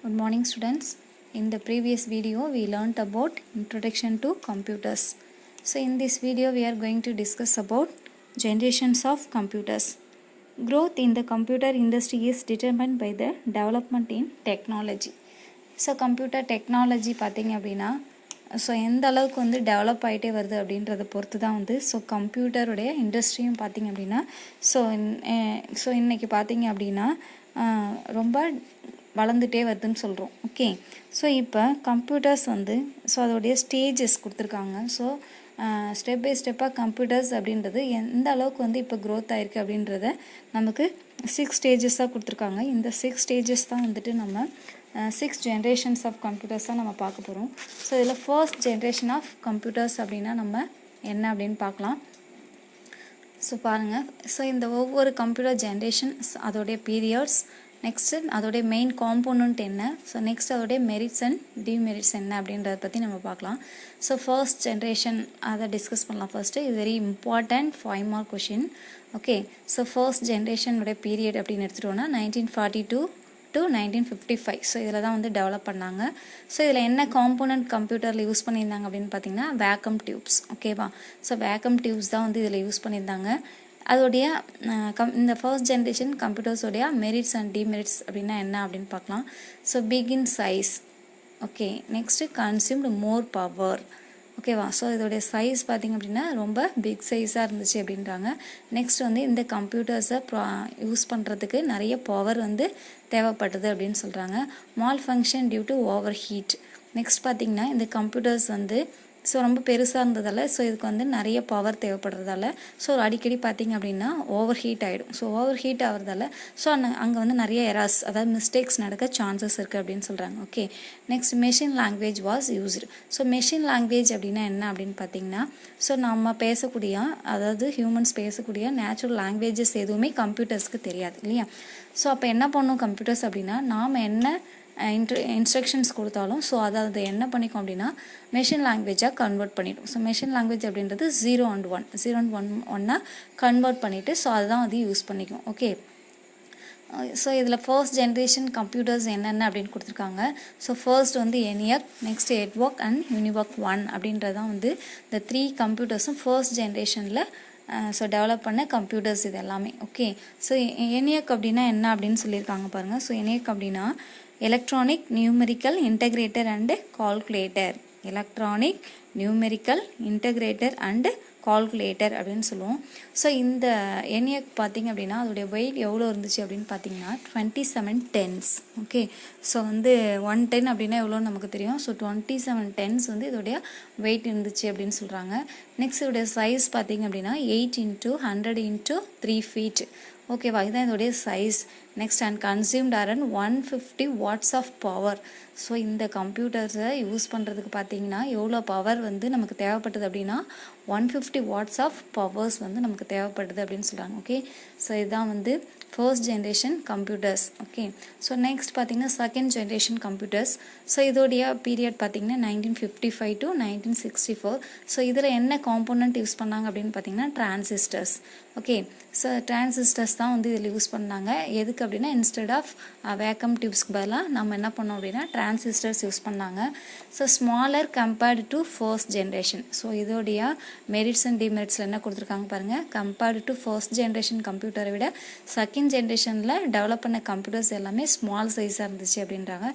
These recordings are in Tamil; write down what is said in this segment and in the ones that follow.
Good morning students. In the previous video we learnt about introduction to computers. So in this video we are going to discuss about generations of computers. Growth in the computer industry is determined by the development in technology. So computer technology பார்த்தீங்க அப்படின்னா ஸோ எந்த அளவுக்கு வந்து டெவலப் ஆகிட்டே வருது அப்படின்றத பொறுத்து தான் வந்து ஸோ கம்ப்யூட்டருடைய இண்டஸ்ட்ரியும் பார்த்திங்க அப்படின்னா ஸோ இன்றைக்கி பார்த்திங்க அப்படின்னா ரொம்ப வளர்ந்துட்டே வருதுன்னு சொல்கிறோம். ஓகே, ஸோ இப்போ கம்ப்யூட்டர்ஸ் வந்து ஸோ அதோடைய ஸ்டேஜஸ் கொடுத்துருக்காங்க. ஸோ ஸ்டெப் பை ஸ்டெப்பாக கம்ப்யூட்டர்ஸ் அப்படின்றது எந்த அளவுக்கு வந்து இப்போ க்ரோத் ஆகிருக்கு அப்படின்றத நமக்கு 6 ஸ்டேஜஸாக கொடுத்துருக்காங்க. இந்த 6 ஸ்டேஜஸ் தான் வந்துட்டு நம்ம 6 ஜென்ரேஷன்ஸ் ஆஃப் கம்ப்யூட்டர்ஸாக நம்ம பார்க்க போகிறோம். ஸோ இதில் ஃபர்ஸ்ட் ஜென்ரேஷன் ஆஃப் கம்ப்யூட்டர்ஸ் அப்படின்னா நம்ம என்ன அப்படின்னு பார்க்கலாம். ஸோ பாருங்கள், ஸோ இந்த ஒவ்வொரு கம்ப்யூட்டர் ஜென்ரேஷன்ஸ் அதோடைய பீரியட்ஸ், நெக்ஸ்ட்டு அதோடைய மெயின் காம்போனண்ட் என்ன, ஸோ நெக்ஸ்ட் அதோடைய மெரிட்ஸ் அண்ட் டிமெரிட்ஸ் என்ன அப்படின்றத பற்றி நம்ம பார்க்கலாம். ஸோ ஃபர்ஸ்ட் ஜென்ரேஷன் அதை டிஸ்கஸ் பண்ணலாம். ஃபர்ஸ்ட்டு இது very important 5 mark question. Okay, so first ஜென்ரேஷனுடைய பீரியட் அப்படின்னு எடுத்துகிட்டோன்னா 1942 to 1955. ஸோ இதில் தான் வந்து டெவலப் பண்ணாங்க. ஸோ இதில் என்ன காம்போனன்ட் கம்ப்யூட்டரில் யூஸ் பண்ணியிருந்தாங்க அப்படின்னு பார்த்தீங்கன்னா வேக்கம் டியூப்ஸ். ஓகேவா, ஸோ வேக்கம் டியூப்ஸ் தான் வந்து இதில் யூஸ் பண்ணியிருந்தாங்க. அதோடைய இந்த ஃபர்ஸ்ட் ஜென்ரேஷன் கம்ப்யூட்டர்ஸோடைய மெரிட்ஸ் அண்ட் டிமெரிட்ஸ் அப்படின்னா என்ன அப்படின்னு பார்க்கலாம். So big in size. Okay, next consumed more power. ஓகேவா, ஸோ இதோடைய சைஸ் பார்த்திங்க அப்படின்னா ரொம்ப பிக் சைஸாக இருந்துச்சு அப்படின்றாங்க. நெக்ஸ்ட் வந்து இந்த கம்ப்யூட்டர்ஸை யூஸ் பண்ணுறதுக்கு நிறைய பவர் வந்து தேவைப்பட்டது அப்படின்னு சொல்கிறாங்க. Malfunction due to overheat. Next பார்த்திங்கன்னா இந்த கம்ப்யூட்டர்ஸ் வந்து ஸோ ரொம்ப பெருசாக இருந்ததால் ஸோ இதுக்கு வந்து நிறைய பவர் தேவைப்படுறதால ஸோ அடிக்கடி பார்த்திங்க அப்படின்னா ஓவர் ஹீட் ஆகிடும். ஸோ ஓவர் ஹீட் ஆகிறதால ஸோ அங்கே வந்து நிறைய எராஸ், அதாவது மிஸ்டேக்ஸ் நடக்க சான்சஸ் இருக்குது அப்படின்னு சொல்கிறாங்க. Okay, next machine language was used. So machine language அப்படின்னா என்ன அப்படின்னு பார்த்திங்கன்னா ஸோ நம்ம பேசக்கூடிய, அதாவது ஹியூமன்ஸ் பேசக்கூடிய நேச்சுரல் லாங்குவேஜஸ் எதுவுமே கம்ப்யூட்டர்ஸ்க்கு தெரியாது இல்லையா. ஸோ அப்போ என்ன பண்ணும் கம்ப்யூட்டர்ஸ் அப்படின்னா நாம் என்ன இன்ஸ்ட்ரக்ஷன்ஸ் கொடுத்தாலும் ஸோ அதை என்ன பண்ணிக்கும் அப்படின்னா மெஷின் லாங்குவேஜாக கன்வெர்ட் பண்ணிடும். ஸோ மெஷின் லாங்குவேஜ் அப்படின்றது 0 and 1 கன்வெர்ட் பண்ணிவிட்டு ஸோ அதுதான் வந்து யூஸ் பண்ணிக்கும். ஓகே, ஸோ இதில் ஃபர்ஸ்ட் ஜென்ரேஷன் கம்ப்யூட்டர்ஸ் என்னென்ன அப்படின்னு கொடுத்துருக்காங்க. ஸோ ஃபர்ஸ்ட் வந்து ENIAC, next EDVOC and UNIVOC 1 அப்படின்றதான் வந்து இந்த 3 கம்ப்யூட்டர்ஸும் ஃபர்ஸ்ட் ஜென்ரேஷனில் ஸோ டெவலப் பண்ண கம்ப்யூட்டர்ஸ் இது எல்லாமே. ஓகே, ஸோ ENIAC அப்படின்னா என்ன அப்படின்னு சொல்லியிருக்காங்க பாருங்கள். ஸோ ENIAC அப்படின்னா electronic numerical integrator and calculator. Electronic numerical integrator and calculator அப்படின்னு சொல்லுவோம். ஸோ இந்த ENIAC பார்த்திங்க அப்படின்னா அதோடைய வெயிட் எவ்வளோ இருந்துச்சு அப்படின்னு பார்த்தீங்கன்னா 27 tons. ஓகே, ஸோ வந்து 1 ton அப்படின்னா எவ்வளோன்னு நமக்கு தெரியும். ஸோ 27 tons வந்து இதோடைய வெயிட் இருந்துச்சு அப்படின்னு சொல்கிறாங்க. நெக்ஸ்ட் இதோடைய சைஸ் பார்த்திங்க அப்படின்னா 8 into 100 into 3 feet. ஓகேவா, இதுதான் இதோடைய size. Next and consumed around 150 watts of power. So இந்த கம்ப்யூட்டர்ஸை யூஸ் பண்ணுறதுக்கு பார்த்தீங்கன்னா எவ்வளோ பவர் வந்து நமக்கு தேவைப்பட்டது அப்படின்னா 150 watts ஆஃப் பவர்ஸ் வந்து நமக்கு தேவைப்பட்டது அப்படின்னு சொல்கிறாங்க. ஓகே, ஸோ இதுதான் வந்து first generation computers. Okay, so next பார்த்திங்கன்னா செகண்ட் ஜென்ரேஷன் கம்ப்யூட்டர்ஸ். ஸோ இதோடைய பீரியட் பார்த்திங்கன்னா 1955 to 1964. ஸோ இதில் என்ன காம்போனன்ட் யூஸ் பண்ணாங்க அப்படின்னு பார்த்திங்கன்னா டிரான்சிஸ்டர்ஸ். ஓகே, ஸோ டிரான்சிஸ்டர்ஸ் தான் வந்து இதில் யூஸ் பண்ணாங்க. எதுக்கு அப்படின்னா இன்ஸ்டெட் ஆஃப் வேக்கம் டியூப்ஸ்க்கு பதிலாக நம்ம என்ன பண்ணோம் அப்படின்னா டிரான்சிஸ்டர்ஸ் யூஸ் பண்ணாங்க. So smaller compared to first generation. So இதோடைய மெரிட்ஸ் அண்ட் டிமெரிட்ஸில் என்ன கொடுத்துருக்காங்க பாருங்கள். கம்பேர்டு டு ஃபர்ஸ்ட் ஜென்ரேஷன் கம்ப்யூட்டரை விட செகண்ட் ஜென்ரேஷனில் டெவலப் பண்ண கம்ப்யூட்டர்ஸ் எல்லாமே ஸ்மால் சைஸாக இருந்துச்சு அப்படின்றாங்க.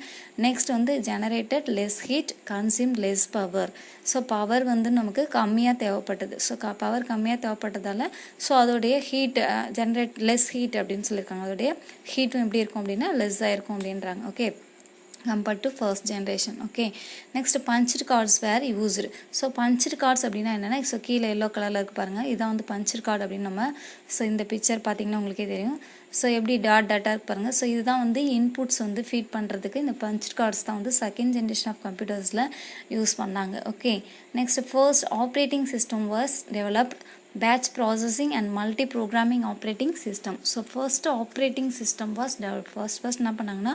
நெக்ஸ்ட் வந்து generated less heat, consume less power. So power வந்து நமக்கு கம்மியாக தேவைப்பட்டது. ஸோ பவர் கம்மியாக தேவைப்பட்டதால் ஸோ அதோடைய ஹீட் ஜென்ரேட் லெஸ் ஹீட் அப்படின்னு சொல்லியிருக்காங்க. அதோடைய ஹீட்டும் எப்படி இருக்கும் அப்படின்னா லெஸ்ஸாக இருக்கும் அப்படின்றாங்க. Okay, compared to first generation. Okay, next punched cards were used. So punched cards அப்படின்னா என்னென்னா ஸோ கீழே எல்லோ கலரில் இருக்குது பாருங்கள், இதான் வந்து பஞ்ச்டு கார்டு அப்படின்னு நம்ம ஸோ இந்த பிக்சர் பார்த்திங்கன்னா உங்களுக்கே தெரியும். ஸோ எப்படி டாட்டாக இருக்கு பாருங்கள். ஸோ இதுதான் வந்து இன்புட்ஸ் வந்து ஃபீட் பண்ணுறதுக்கு இந்த பஞ்ச்டு கார்ட்ஸ் தான் வந்து செகண்ட் ஜென்ரேஷன் ஆஃப் கம்ப்யூட்டர்ஸில் யூஸ் பண்ணாங்க. Okay, next first operating system was developed batch processing and multi-programming operating system. So first operating system was developed. First என்ன பண்ணாங்கன்னா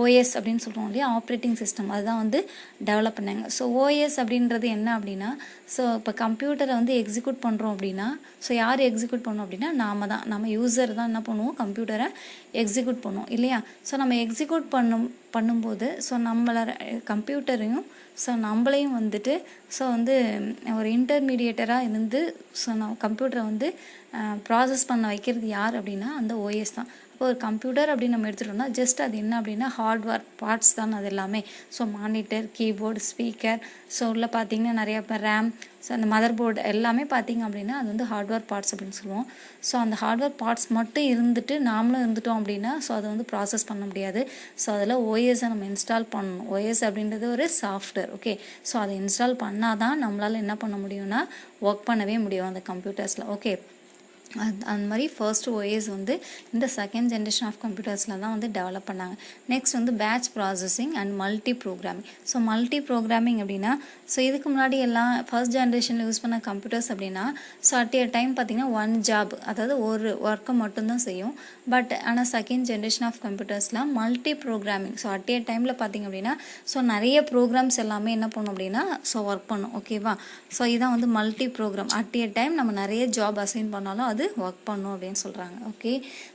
OS அப்படின்னு சொல்கிறோம் இல்லையா, ஆப்ரேட்டிங் சிஸ்டம் அதுதான் வந்து டெவலப் பண்ணாங்க. ஸோ OS அப்படின்றது என்ன அப்படின்னா, ஸோ இப்போ கம்ப்யூட்டரை வந்து எக்ஸிக்யூட் பண்ணுறோம் அப்படின்னா, ஸோ யார் எக்ஸிக்யூட் பண்ணோம் அப்படின்னா நம்ம யூசர் தான் என்ன பண்ணுவோம், கம்ப்யூட்டரை எக்ஸிக்யூட் பண்ணுவோம் இல்லையா. ஸோ நம்ம எக்ஸிக்யூட் பண்ணும்போது ஸோ நம்மளை கம்ப்யூட்டரையும் ஸோ நம்மளையும் வந்துட்டு ஸோ வந்து ஒரு இன்டர்மீடியேட்டராக இருந்து ஸோ நம்ம கம்ப்யூட்டரை வந்து ப்ராசஸ் பண்ண வைக்கிறது யார் அப்படின்னா அந்த ஓஎஸ் தான். இப்போ ஒரு கம்ப்யூட்டர் அப்படின்னு நம்ம எடுத்துகிட்டோம்னா ஜஸ்ட் அது என்ன அப்படின்னா ஹார்ட்வேர் பார்ட்ஸ் தான் அது எல்லாமே. So monitor, keyboard, speaker, so உள்ள பார்த்திங்கன்னா நிறையா இப்போ ரேம், ஸோ அந்த மதர் போர்டு எல்லாமே பார்த்திங்க அப்படின்னா அது வந்து ஹார்ட்வேர் பார்ட்ஸ் அப்படின்னு சொல்லுவோம். ஸோ அந்த ஹார்ட்வேர் பார்ட்ஸ் மட்டும் இருந்துட்டு நாமளும் இருந்துட்டோம் அப்படின்னா ஸோ அதை வந்து ப்ராசஸ் பண்ண முடியாது. ஸோ அதில் ஓஎஸை நம்ம இன்ஸ்டால் பண்ணணும். ஓஎஸ் அப்படின்றது ஒரு சாஃப்ட்வேர். ஓகே, ஸோ அதை இன்ஸ்டால் பண்ணால் தான் நம்மளால் என்ன பண்ண முடியும்னா ஒர்க் பண்ணவே முடியும் அந்த கம்ப்யூட்டர்ஸில். ஓகே, அந்த மாதிரி ஃபர்ஸ்ட் ஓஎஸ் வந்து இந்த செகண்ட் ஜென்ரேஷன் ஆஃப் கம்ப்யூட்டர்ஸில் தான் வந்து டெவலப் பண்ணாங்க. நெக்ஸ்ட் வந்து batch processing and multi programming. So multi programming அப்படின்னா ஸோ இதுக்கு முன்னாடி எல்லாம் ஃபர்ஸ்ட் ஜென்ரேஷனில் யூஸ் பண்ண கம்ப்யூட்டர்ஸ் அப்படின்னா ஸோ அட் ஏ டைம் பார்த்திங்கன்னா ஒன் ஜாப், அதாவது ஒரு ஒர்க்கை மட்டும்தான் செய்யும். பட் ஆனால் செகண்ட் ஜென்ரேஷன் ஆஃப் கம்ப்யூட்டர்ஸ்லாம் multi programming, so at a டைமில் பார்த்திங்க அப்படின்னா ஸோ நிறைய ப்ரோக்ராம்ஸ் எல்லாமே என்ன பண்ணும் அப்படின்னா ஸோ ஒர்க் பண்ணும். ஓகேவா, ஸோ இதான் வந்து multi program. At a time நம்ம நிறைய ஜாப் அசைன் பண்ணாலும் அது ஒர்க் பண்ணும் அப்படின்னு சொல்கிறாங்க. Okay,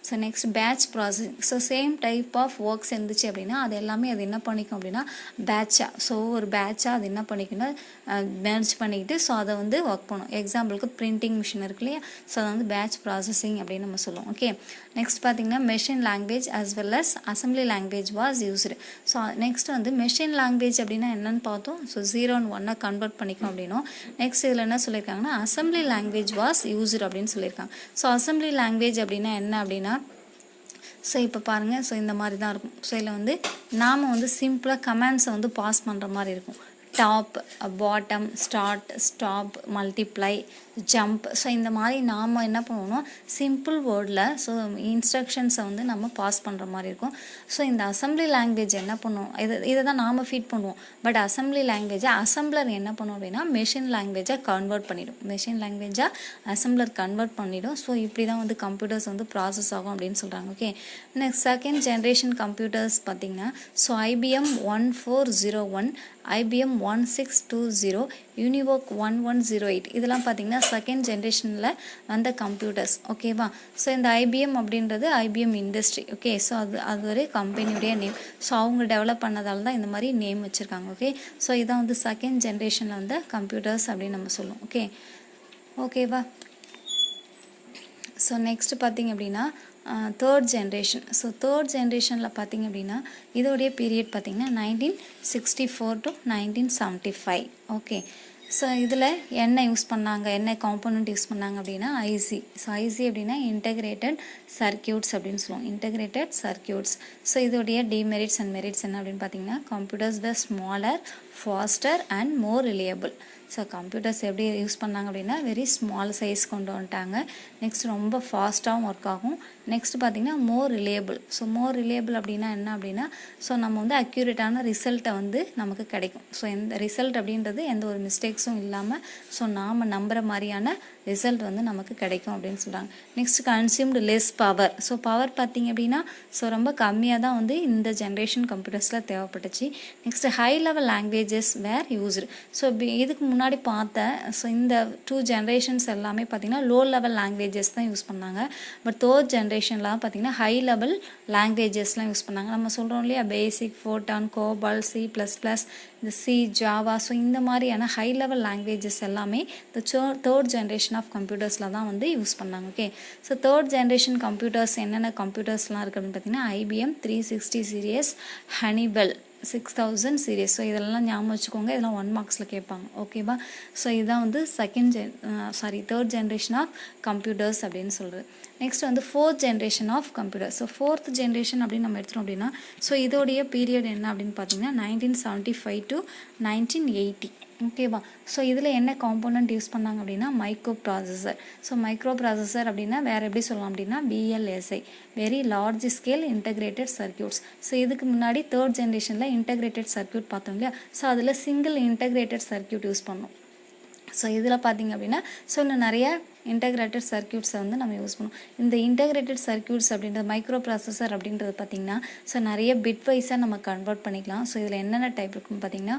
so next batch processing. So same type of works இருந்துச்சு அப்படின்னா அது எல்லாமே அது என்ன பண்ணிக்கும் அப்படின்னா பேட்சாக, ஸோ ஒரு பேட்சாக அது என்ன பண்ணிக்கணும்னா மேட்ச் பண்ணிக்கிட்டு ஸோ அதை வந்து ஒர்க் பண்ணும். எக்ஸாம்பிளுக்கு பிரிண்டிங் மிஷின் இருக்கு இல்லையா, ஸோ அதை வந்து பேட்ச் ப்ராசஸிங் அப்படின்னு நம்ம சொல்லுவோம். ஓகே, நெக்ஸ்ட் பார்த்திங்கன்னா machine language as well as assembly language was used. So next வந்து மெஷின் லாங்குவேஜ் அப்படின்னா என்னென்னு பார்த்தோம். ஸோ 0 and 1 கன்வெர்ட் பண்ணிக்கும் அப்படின்னும். நெக்ஸ்ட் இதில் என்ன சொல்லியிருக்காங்கன்னா அசம்பிளி லாங்குவேஜ் வாஸ் யூஸ்டு அப்படின்னு சொல்லியிருக்காங்க. ஸோ அசம்பிளி லாங்குவேஜ் அப்படின்னா என்ன அப்படின்னா ஸோ இப்போ பாருங்கள், ஸோ இந்த மாதிரி தான் இருக்கும். ஸோ இதில் வந்து நாம் வந்து சிம்பிளாக கமாண்ட்ஸை வந்து பாஸ் பண்ணுற மாதிரி இருக்கும். Top, bottom, start, stop, multiply, jump. So இந்த மாதிரி நாம் என்ன பண்ணுவோம்னா சிம்பிள் வேர்டில் ஸோ இன்ஸ்ட்ரக்ஷன்ஸை வந்து நம்ம பாஸ் பண்ணுற மாதிரி இருக்கும். ஸோ இந்த அசம்பிளி லாங்குவேஜ் என்ன பண்ணுவோம், இதை தான் நாம் ஃபீட் பண்ணுவோம். பட் அசம்பிளி லாங்குவேஜை அசம்பிளர் என்ன பண்ணுவோம் அப்படின்னா மெஷின் லாங்குவேஜாக கன்வெர்ட் பண்ணிடும். மெஷின் லாங்குவேஜாக அசம்பிளர் கன்வெர்ட் பண்ணிடும். ஸோ இப்படி தான் வந்து கம்ப்யூட்டர்ஸ் வந்து ப்ராசஸ் ஆகும் அப்படின்னு சொல்கிறாங்க. Okay, next second generation computers பார்த்திங்கன்னா ஸோ IBM 1401, IBM 1620, யூனிவோக் 1108 இதெல்லாம் பார்த்திங்கன்னா செகண்ட் ஜென்ரேஷனில் வந்த கம்ப்யூட்டர்ஸ். ஓகேவா, ஸோ இந்த IBM அப்படின்றது IBM இண்டஸ்ட்ரி. ஓகே, ஸோ அது ஒரு கம்பெனியுடைய நேம். ஸோ அவங்க டெவலப் பண்ணதால தான் இந்த மாதிரி நேம் வச்சுருக்காங்க. ஓகே, ஸோ இதான் வந்து செகண்ட் ஜென்ரேஷனில் வந்த கம்ப்யூட்டர்ஸ் அப்படின்னு நம்ம சொல்லுவோம். ஓகேவா, ஸோ நெக்ஸ்ட் பார்த்திங்க அப்படின்னா தேர்ட் ஜென்ரேஷன். ஸோ தேர்ட் ஜென்ரேஷனில் பார்த்திங்க அப்படின்னா இதோடைய பீரியட் பார்த்திங்கன்னா 1964 to 1975. ஓகே, ஸோ இதில் என்ன யூஸ் பண்ணாங்க, என்ன காம்போனண்ட் யூஸ் பண்ணாங்க அப்படின்னா ஐசி. ஸோ ஐசி அப்படின்னா இன்டெகிரேட்டட் சர்க்கியூட்ஸ் அப்படின்னு சொல்லுவோம். Integrated circuits. ஸோ இதோடைய டிமெரிட்ஸ் அண்ட் மெரிட்ஸ் என்ன அப்படின்னு பார்த்தீங்கன்னா computers the smaller, pastor and more reliable. So computers எப்படி யூஸ் பண்ணாங்க அப்படின்னா வெரி ஸ்மால் சைஸ் கொண்டு வந்துட்டாங்க. நெக்ஸ்ட் ரொம்ப ஃபாஸ்ட்டாகவும் ஒர்க் ஆகும். நெக்ஸ்ட் பார்த்திங்கன்னா மோர் ரிலையபிள். ஸோ மோர் ரிலையபிள் அப்படின்னா என்ன அப்படின்னா ஸோ நம்ம வந்து அக்யூரேட்டான ரிசல்ட்டை வந்து நமக்கு கிடைக்கும். ஸோ எந்த ரிசல்ட் அப்படின்றது எந்த ஒரு மிஸ்டேக்ஸும் இல்லாமல் ஸோ நாம் நம்புகிற மாதிரியான ரிசல்ட் வந்து நமக்கு கிடைக்கும் அப்படின்னு சொல்கிறாங்க. Next consumed less power. So power பார்த்திங்க அப்படின்னா ஸோ ரொம்ப கம்மியாக தான் வந்து இந்த ஜென்ரேஷன் கம்ப்யூட்டர்ஸில் தேவைப்பட்டுச்சு. நெக்ஸ்ட் ஹை லெவல் லாங்குவேஜஸ் வேர் யூஸ்டு. ஸோ இதுக்கு முன்னாடி பார்த்த ஸோ இந்த 2 ஜென்ரேஷன்ஸ் எல்லாமே பார்த்திங்கன்னா லோ லெவல் லாங்குவேஜஸ் தான் யூஸ் பண்ணாங்க. பட் தேர்ட் ஜென்ரேஷன்லாம் பார்த்திங்கன்னா ஹை லெவல் லாங்குவேஜஸ்லாம் யூஸ் பண்ணாங்க. நம்ம சொல்கிறோம் இல்லையா பேசிக், ஃபோட்டான், கோபால், C++, இந்த C, ஜாவா. ஸோ இந்த மாதிரியான ஹை லெவல் லாங்குவேஜஸ் எல்லாமே இந்த தேர்ட் ஜென்ரேஷன் ஆஃப் கம்ப்யூட்டர்ஸில் தான் வந்து யூஸ் பண்ணாங்க. Okay, so third generation computers என்னென்ன கம்ப்யூட்டர்ஸ்லாம் இருக்குது அப்படின்னு பார்த்தீங்கன்னா IBM 360 சீரியஸ், ஹனிபெல் 6000 சீரியஸ். ஸோ இதெல்லாம் ஞாபகம் வச்சுக்கோங்க, இதெல்லாம் 1 மார்க்ஸில் கேட்பாங்க. ஓகேவா, ஸோ இதுதான் வந்து தேர்ட் ஜென்ரேஷன் ஆஃப் கம்ப்யூட்டர்ஸ் அப்படின்னு சொல்கிறது. நெக்ஸ்ட் வந்து fourth generation of computer. So fourth generation அப்படின்னு நம்ம எடுத்துட்டோம் அப்படின்னா ஸோ இதோடைய பீரியட் என்ன அப்படின்னு பார்த்தீங்கன்னா 1975 to 1980. ஓகேவா, ஸோ இதில் என்ன காம்போனண்ட் யூஸ் பண்ணாங்க அப்படின்னா micro processor. So micro processor அப்படின்னா வேறு எப்படி சொல்லலாம் அப்படின்னா VLSI, very large scale integrated circuits. So இதுக்கு முன்னாடி தேர்ட் ஜென்ரேஷனில் இன்டெகிரேட்டட் சர்க்கியூட் பார்த்தோம் இல்லையா, ஸோ அதில் சிங்கிள் இன்டெகிரேட்டட் சர்க்கியூட் யூஸ் பண்ணோம். ஸோ இதில் பார்த்திங்க அப்படின்னா ஸோ இன்னும் நிறைய இன்டகிரேட்டட் சர்க்யூட்ஸை வந்து நம்ம யூஸ் பண்ணுவோம். இந்த இன்டகிரேட்டட் சர்க்யூட்ஸ் அப்படின்றது மைக்ரோ ப்ராசஸர் அப்படின்றது பார்த்திங்கன்னா ஸோ நிறைய பிட் வைஸாக நம்ம கன்வெர்ட் பண்ணிக்கலாம். ஸோ இதில் என்னென்ன டைப் இருக்குன்னு பார்த்திங்கன்னா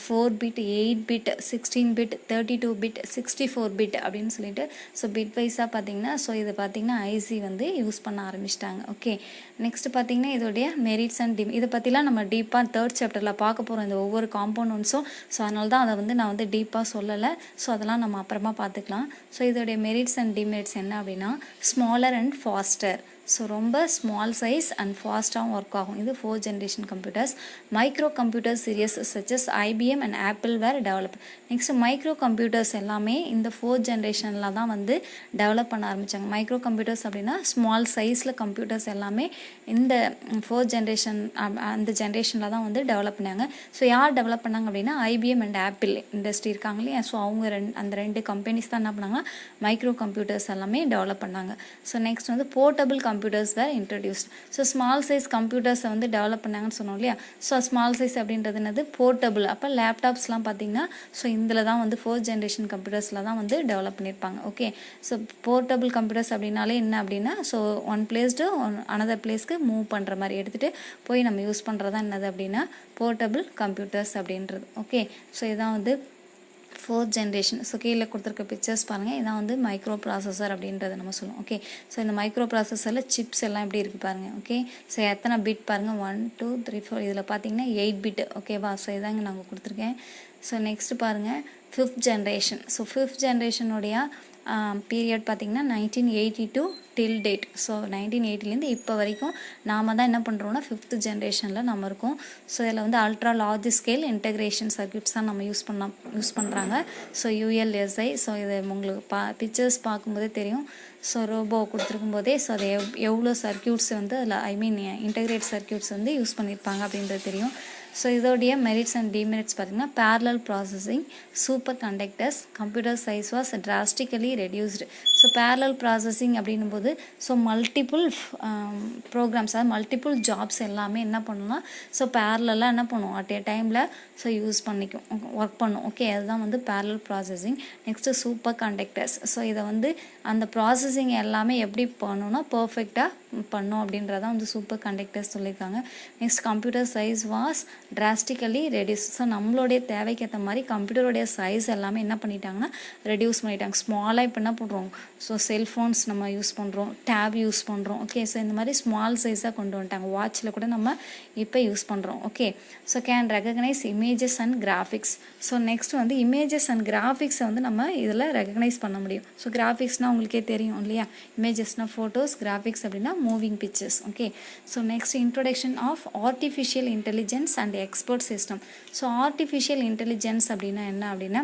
4 bit, 8 bit, 16 bit, 32 bit, 64 bit அப்படின்னு சொல்லிட்டு ஸோ பிட் வைஸாக பார்த்திங்கன்னா ஸோ இது பார்த்திங்கன்னா ஐசி வந்து யூஸ் பண்ண ஆரம்பிச்சிட்டாங்க. ஓகே, நெக்ஸ்ட் பார்த்திங்கன்னா இதோடைய மெரிட்ஸ் அண்ட் இதை பற்றிலாம் நம்ம டீப்பாக 3rd சாப்டரில் பார்க்க போகிறோம், இந்த ஒவ்வொரு காம்பவுண்ட்ஸும். ஸோ அதனால தான் அதை வந்து நான் வந்து டீப்பாக சொல்லலை. ஸோ அதெல்லாம் நம்ம அப்புறமா பார்த்துக்கலாம். ஸோ இதோடைய மெரிட்ஸ் அண்ட் டிமெரிட்ஸ் என்ன அப்படின்னா ஸ்மாலர் அண்ட் ஃபாஸ்டர். ஸோ ரொம்ப ஸ்மால் சைஸ் அண்ட் ஃபாஸ்ட்டாகவும் ஒர்க் ஆகும். இது 4th generation computers. Micro computer series such as IBM and Apple were develop. Next micro computers எல்லாமே இந்த 4th ஜென்ரேஷனில் தான் வந்து டெவலப் பண்ண ஆரம்பித்தாங்க. மைக்ரோ கம்ப்யூட்டர்ஸ் அப்படின்னா ஸ்மால் சைஸில் கம்ப்யூட்டர்ஸ் எல்லாமே இந்த 4th ஜென்ரேஷன் அந்த ஜென்ரேஷனில் தான் வந்து டெவலப் பண்ணாங்க. ஸோ யார் டெவலப் பண்ணாங்க அப்படின்னா ஐபிஎம் அண்ட் ஆப்பிள் இண்டஸ்ட்ரி இருக்காங்க இல்லையா, ஸோ அவங்க அந்த ரெண்டு கம்பெனிஸ் தான் என்ன பண்ணாங்கன்னா மைக்ரோ கம்ப்யூட்டர்ஸ் எல்லாமே டெவலப் பண்ணாங்க. ஸோ நெக்ஸ்ட் வந்து போர்ட்டபிள் கம்ப்யூட்டர்ஸ் வேர் இன்ட்ரடியூஸ்ட். ஸோ ஸ்மால் சைஸ் கம்ப்யூட்டர்ஸை வந்து டெவலப் பண்ணாங்கன்னு சொன்னோம் இல்லையா. ஸோ ஸ்மால் சைஸ் அப்படின்றது என்னது போர்ட்டபிள். அப்போ லேப்டாப்ஸ்லாம் பார்த்தீங்கன்னா ஸோ இதில் தான் வந்து 4th ஜென்ரேஷன் கம்ப்யூட்டர்ஸில் தான் வந்து டெவலப் பண்ணியிருப்பாங்க. ஓகே, ஸோ போர்ட்டபிள் கம்ப்யூட்டர்ஸ் அப்படின்னாலே என்ன அப்படின்னா so one place to another பிளேஸ்க்கு மூவ் பண்ணுற மாதிரி எடுத்துகிட்டு போய் நம்ம யூஸ் பண்ணுறது தான் என்னது அப்படின்னா போர்ட்டபிள் கம்ப்யூட்டர்ஸ் அப்படின்றது. ஓகே, ஸோ இதான் வந்து 4th ஜென்ரேஷன். ஸோ கீழே கொடுத்துருக்க பிக்சர்ஸ் பாருங்கள், இதான் வந்து மைக்ரோ ப்ராசஸர் அப்படின்றத நம்ம சொல்லுவோம். ஓகே, ஸோ இந்த மைக்ரோ ப்ராசஸரில் சிப்ஸ் எல்லாம் எப்படி இருக்குது பாருங்கள். ஓகே, ஸோ எத்தனை பிட் பாருங்கள் 1 2 3 4 இதில் பார்த்தீங்கன்னா 8 பிட். ஓகேவா, ஸோ இதாங்க நாங்கள் கொடுத்துருக்கேன். ஸோ நெக்ஸ்ட் பாருங்கள் 5th generation. So 5th ஜென்ரேஷனுடைய period பார்த்திங்கன்னா 1982 டில் டேட். ஸோ 1980லேருந்து இப்போ வரைக்கும் நாம் தான் என்ன பண்ணுறோம்னா 5th ஜென்ரேஷனில் நம்ம இருக்கோம். ஸோ இதில் வந்து ultra large scale integration circuits தான் நம்ம யூஸ் பண்ணுறாங்க. ஸோ யூஎல்எஸ்ஐ. ஸோ இது உங்களுக்கு பிக்சர்ஸ் பார்க்கும்போதே தெரியும். ஸோ ரோபோ கொடுத்துருக்கும் போதே ஸோ அது எவ்வளோ சர்க்யூட்ஸ் வந்து அதில் இன்டகிரேட் சர்க்யூட்ஸ் வந்து யூஸ் பண்ணியிருப்பாங்க அப்படின்றது தெரியும். ஸோ இதோடைய மெரிட்ஸ் அண்ட் டிமெரிட்ஸ் பார்த்திங்கன்னா parallel processing, super conductors, computer size was drastically reduced. So parallel processing அப்படின்னும் போது ஸோ மல்டிபிள் ப்ரோக்ராம்ஸ், அதாவது மல்டிபிள் ஜாப்ஸ் எல்லாமே என்ன பண்ணணும்னா ஸோ பேரலாக என்ன பண்ணுவோம் அட் ஏ டைமில் ஸோ யூஸ் பண்ணிக்கும் ஒர்க் பண்ணும். ஓகே, அதுதான் வந்து parallel processing. Next super conductors. So இதை வந்து அந்த ப்ராசஸிங் எல்லாமே எப்படி பண்ணணும்னா பர்ஃபெக்டாக பண்ணோம் அப்படின்றதான் வந்து சூப்பர் கண்டக்டர்ஸ் சொல்லியிருக்காங்க. Next computer size was drastically reduce. So நம்மளுடைய தேவைக்கு ஏற்ற மாதிரி கம்ப்யூட்டருடைய சைஸ் எல்லாமே என்ன பண்ணிட்டாங்கன்னா ரெடியூஸ் பண்ணிட்டாங்க. ஸ்மாலாக இப்போ என்ன பண்ணுறோம் ஸோ செல்ஃபோன்ஸ் நம்ம யூஸ் பண்ணுறோம், டேப் யூஸ் பண்ணுறோம். ஓகே, ஸோ இந்த மாதிரி ஸ்மால் சைஸாக கொண்டு வந்துட்டாங்க. வாட்சில் கூட நம்ம இப்போ யூஸ் பண்ணுறோம். Okay, so can recognise images and graphics. So next வந்து இமேஜஸ் அண்ட் கிராஃபிக்ஸை வந்து நம்ம இதில் ரெகக்னைஸ் பண்ண முடியும். ஸோ கிராஃபிக்ஸ்னால் உங்களுக்கே தெரியும் இல்லையா, இமேஜஸ்னால் ஃபோட்டோஸ், கிராஃபிக்ஸ் அப்படின்னா moving pictures. Okay, so next introduction of artificial intelligence and expert system. So artificial intelligence அப்படின்னா என்ன அப்படின்னா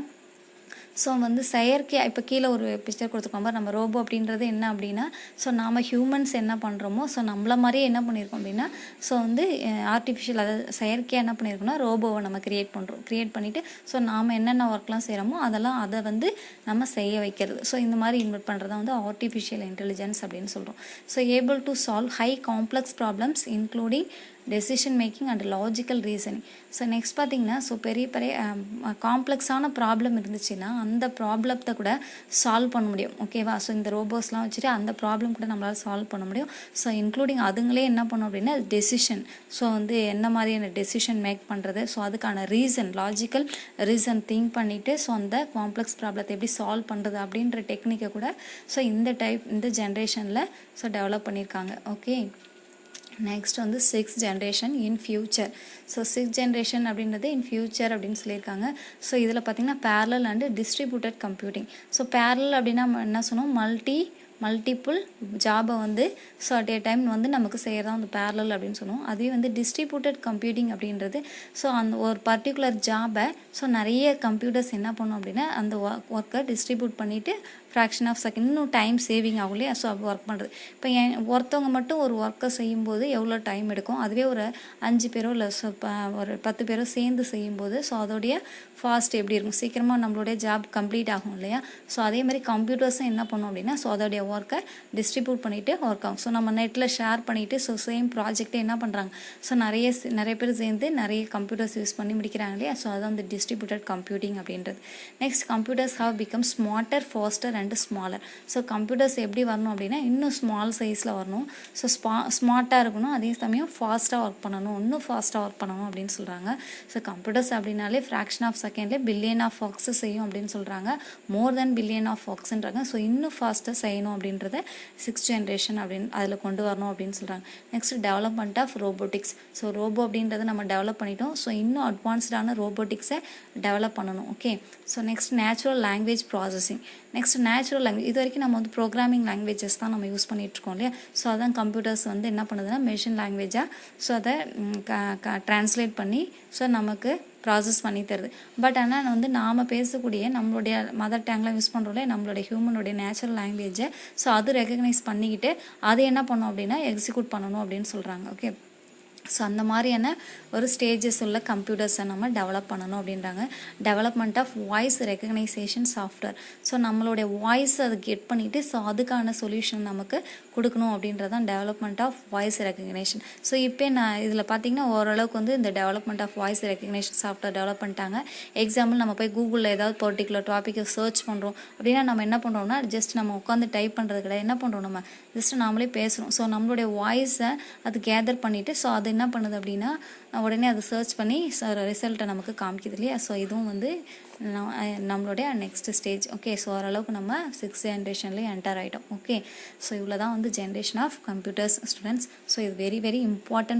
ஸோ வந்து செயற்கையாக இப்போ கீழே ஒரு பிக்சர் கொடுத்துருக்கோம் பாரு, நம்ம ரோபோ அப்படின்றது என்ன அப்படின்னா ஸோ நாம் ஹியூமன்ஸ் என்ன பண்ணுறோமோ ஸோ நம்மள மாதிரியே என்ன பண்ணியிருக்கோம் அப்படின்னா ஸோ வந்து ஆர்டிஃபிஷியல் அதாவது செயற்கையாக என்ன பண்ணியிருக்கோம்னா ரோபோவை நம்ம க்ரியேட் பண்ணிவிட்டு ஸோ நாம் என்னென்ன ஒர்க்லாம் செய்கிறோமோ அதை வந்து நம்ம செய்ய வைக்கிறது. ஸோ இந்த மாதிரி இன்வெர்ட் பண்ணுறது வந்து ஆர்டிஃபிஷியல் இன்டெலிஜென்ஸ் அப்படின்னு சொல்கிறோம். So able to solve high complex problems including decision making and logical reasoning. So next பார்த்திங்கன்னா ஸோ பெரிய காம்ப்ளெக்ஸான ப்ராப்ளம் இருந்துச்சுன்னா அந்த ப்ராப்ளத்தை கூட சால்வ் பண்ண முடியும். ஓகேவா, ஸோ இந்த ரோபோஸ்லாம் வச்சுட்டு அந்த ப்ராப்ளம் கூட நம்மளால் சால்வ் பண்ண முடியும். ஸோ இன்க்ளூடிங் அதுங்களே என்ன பண்ணும் அப்படின்னா டெசிஷன், ஸோ வந்து என்ன மாதிரியான டெசிஷன் மேக் பண்ணுறது, ஸோ அதுக்கான ரீசன், லாஜிக்கல் ரீசன் திங்க் பண்ணிவிட்டு ஸோ அந்த காம்ப்ளெக்ஸ் ப்ராப்ளத்தை எப்படி சால்வ் பண்ணுறது அப்படின்ற டெக்னிக்கை கூட ஸோ இந்த ஜென்ரேஷனில் ஸோ டெவலப் பண்ணியிருக்காங்க. ஓகே, நெக்ஸ்ட் வந்து 6th generation in future. So 6th generation அப்படின்றது இன் ஃபியூச்சர் அப்படின்னு சொல்லியிருக்காங்க. ஸோ இதில் பார்த்திங்கன்னா parallel and distributed computing. So parallel அப்படின்னா என்ன சொன்னோம், மல்டிபிள் ஜாபை வந்து ஸோ அட் ஏ டைம் வந்து நமக்கு செய்கிறதா வந்து parallel அப்படின்னு சொல்லுவோம். அதே வந்து டிஸ்ட்ரிபியூட்டட் கம்ப்யூட்டிங் அப்படின்றது ஸோ அந்த ஒரு பர்டிகுலர் ஜாபை ஸோ நிறைய கம்ப்யூட்டர்ஸ் என்ன பண்ணும் அப்படின்னா அந்த ஒர்க்கை டிஸ்ட்ரிபியூட் பண்ணிவிட்டு ஃப்ராக்ஷன் ஆஃப் செகண்ட் இன்னும் டைம் சேவிங் ஆகும் இல்லையா. ஸோ ஒர்க் பண்ணுறது இப்போ ஒருத்தவங்க மட்டும் ஒரு ஒர்க்கை செய்யும்போது எவ்வளோ டைம் எடுக்கும், அதுவே ஒரு 5 பேரோ இல்லை ஒரு 10 பேரோ சேர்ந்து செய்யும்போது ஸோ அதோடைய ஃபாஸ்ட் எப்படி இருக்கும், சீக்கிரமாக நம்மளுடைய ஜாப் கம்ப்ளீட் ஆகும் இல்லையா. ஸோ அதே மாதிரி கம்ப்யூட்டர்ஸும் என்ன பண்ணும் அப்படின்னா ஸோ அதோடைய ஒர்க்கை டிஸ்ட்ரிபியூட் பண்ணிவிட்டு ஒர்க் ஆகும். ஸோ நம்ம நெட்டில் ஷேர் பண்ணிவிட்டு ஸோ சேம் ப்ராஜெக்டை என்ன பண்ணுறாங்க ஸோ நிறைய பேர் சேர்ந்து நிறைய கம்ப்யூட்டர்ஸ் யூஸ் பண்ணி முடிக்கிறாங்க இல்லையா. ஸோ அதான் வந்து டிஸ்ட்ரிபியூட்டட் கம்ப்யூட்டிங் அப்படின்றது. Next computers how become smarter, faster and smaller. So computers எப்படி வரணும் அப்படின்னா இன்னும் ஸ்மால் சைஸில் வரணும். ஸோ ஸ்மார்ட்டாக இருக்கணும், அதே சமயம் ஃபாஸ்ட்டாக ஒர்க் பண்ணணும், இன்னும் ஃபாஸ்ட்டாக ஒர்க் பண்ணணும் அப்படின்னு சொல்கிறாங்க. ஸோ கம்ப்யூட்டர்ஸ் அப்படின்னாலே ஃப்ராக்ஷன் ஆஃப் செகண்ட்லேயே பில்லியன் ஆஃப் ஒர்க்ஸ் செய்யும் அப்படின்னு சொல்கிறாங்க. மோர் தென் பில்லியன் ஆஃப் ஒர்க்ஸ்ன்றாங்க. ஸோ இன்னும் ஃபாஸ்ட்டாக செய்யணும் அப்படின்றத 6th ஜென்ரேஷன் அப்படின்னு அதில் கொண்டு வரணும் அப்படின்னு சொல்கிறாங்க. Next development of robotics. So robo அப்படின்றத நம்ம டெவலப் பண்ணிட்டோம். ஸோ இன்னும் அட்வான்ஸ்டான ரோபோட்டிக்ஸை டெவலப் பண்ணணும். Okay. So next natural language processing. Next natural language, இது வரைக்கும் நம்ம வந்து ப்ரோக்ராமிங் லாங்குவேஜஸ் தான் நம்ம யூஸ் பண்ணிகிட்ருக்கோம் இல்லையா. ஸோ அதான் கம்ப்யூட்டர்ஸ் வந்து என்ன பண்ணுதுன்னா மெஷின் லாங்குவேஜாக ஸோ அதை ட்ரான்ஸ்லேட் பண்ணி ஸோ நமக்கு ப்ராசஸ் பண்ணி தருது. பட் ஆனால் வந்து நாம் பேசக்கூடிய நம்மளுடைய மதர் டேங்கில் யூஸ் பண்ணுறோம்ல நம்மளுடைய ஹியூமனுடைய நேச்சுரல் லாங்குவேஜை ஸோ அது ரெகக்னைஸ் பண்ணிக்கிட்டு அதை என்ன பண்ணணும் அப்படின்னா எக்ஸிக்யூட் பண்ணணும் அப்படின்னு சொல்கிறாங்க. ஓகே. ஸோ அந்த மாதிரியான ஒரு ஸ்டேஜஸ் உள்ள கம்ப்யூட்டர்ஸை நம்ம டெவலப் பண்ணணும் அப்படின்றாங்க. Development of voice recognition software. So நம்மளுடைய வாய்ஸ் அதை கெட் பண்ணிவிட்டு ஸோ அதுக்கான சொல்யூஷன் நமக்கு கொடுக்கணும் அப்படின்றது தான் development of voice recognition. So இப்போ நான் இதில் பார்த்தீங்கன்னா ஓரளவுக்கு வந்து இந்த development of voice recognition software develop பண்ணிட்டாங்க. எக்ஸாம்பிள் நம்ம போய் கூகுளில் ஏதாவது பர்டிகுலர் டாப்பிக்கை சர்ச் பண்ணுறோம் அப்படின்னா நம்ம என்ன பண்ணுறோம்னா ஜஸ்ட் நம்ம உட்காந்து டைப் பண்ணுறது கிடையாது. என்ன பண்ணுறோம், நம்ம ஜஸ்ட் நாமளே பேசுகிறோம். ஸோ நம்மளுடைய வாய்ஸை அது கேதர் பண்ணிவிட்டு ஸோ அது என்ன பண்ணுது அப்படின்னா உடனே அதை சர்ச் பண்ணி ரிசல்ட்டை நமக்கு காமிக்குது இல்லையா. ஸோ இதுவும் வந்து நம்மளுடைய நெக்ஸ்ட் ஸ்டேஜ். ஓகே. ஸோ ஓரளவுக்கு நம்ம 6th ஜென்ரேஷன்லேயே என்டர் ஆகிட்டோம். ஓகே. ஸோ இவ்வளோ தான் வந்து generation of computers students. So இது வெரி வெரி இம்பார்ட்டன்ட்.